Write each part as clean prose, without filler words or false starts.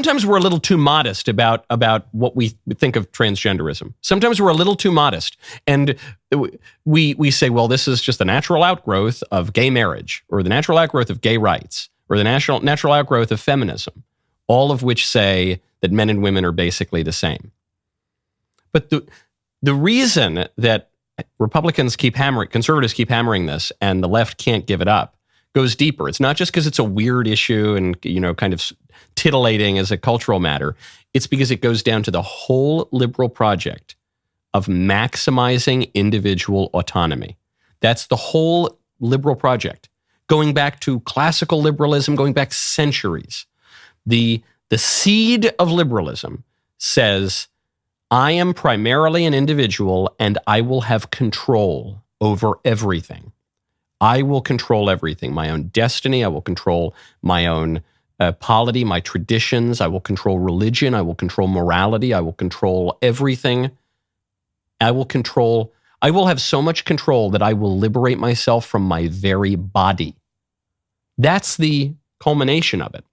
sometimes we're a little too modest about what we think of transgenderism. Sometimes we're a little too modest. And we say, well, this is just the natural outgrowth of gay marriage, or the natural outgrowth of gay rights, or the natural outgrowth of feminism, all of which say that men and women are basically the same. But the reason that conservatives keep hammering this, and the left can't give it up, goes deeper. It's not just because it's a weird issue and, kind of titillating as a cultural matter. It's because it goes down to the whole liberal project of maximizing individual autonomy. That's the whole liberal project. Going back to classical liberalism, going back centuries. The seed of liberalism says, I am primarily an individual and I will have control over everything. I will control everything, my own destiny. I will control my own polity, my traditions. I will control religion. I will control morality. I will control everything. I will have so much control that I will liberate myself from my very body. That's the culmination of it.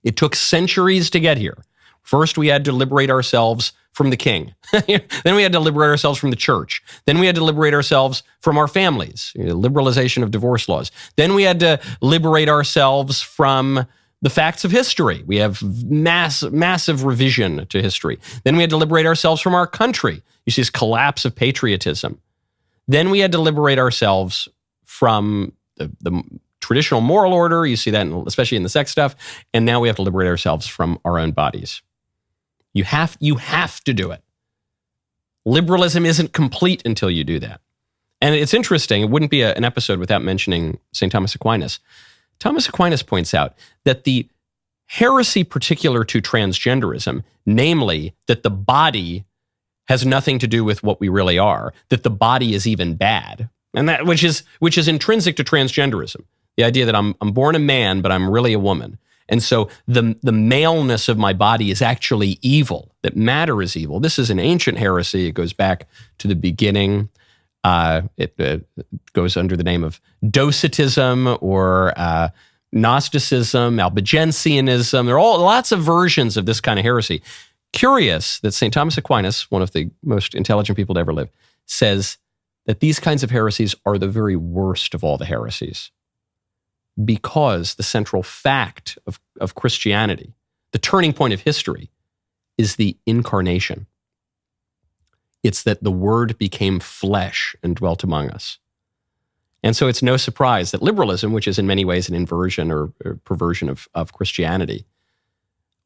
It took centuries to get here. First, we had to liberate ourselves from the king. Then we had to liberate ourselves from the church. Then we had to liberate ourselves from our families, liberalization of divorce laws. Then we had to liberate ourselves from the facts of history. We have massive revision to history. Then we had to liberate ourselves from our country. You see this collapse of patriotism. Then we had to liberate ourselves from the traditional moral order. You see that especially in the sex stuff. And now we have to liberate ourselves from our own bodies. You have to do it. Liberalism isn't complete until you do that. And it's interesting. It wouldn't be an episode without mentioning St. Thomas Aquinas. Thomas Aquinas points out that the heresy particular to transgenderism, namely that the body has nothing to do with what we really are, that the body is even bad, and that which is intrinsic to transgenderism. The idea that I'm born a man, but I'm really a woman. And so the maleness of my body is actually evil, that matter is evil. This is an ancient heresy. It goes back to the beginning. It goes under the name of Docetism or Gnosticism, Albigensianism. There are lots of versions of this kind of heresy. Curious that St. Thomas Aquinas, one of the most intelligent people to ever live, says that these kinds of heresies are the very worst of all the heresies. Because the central fact of Christianity, the turning point of history, is the incarnation. It's that the Word became flesh and dwelt among us. And so it's no surprise that liberalism, which is in many ways an inversion or perversion of Christianity,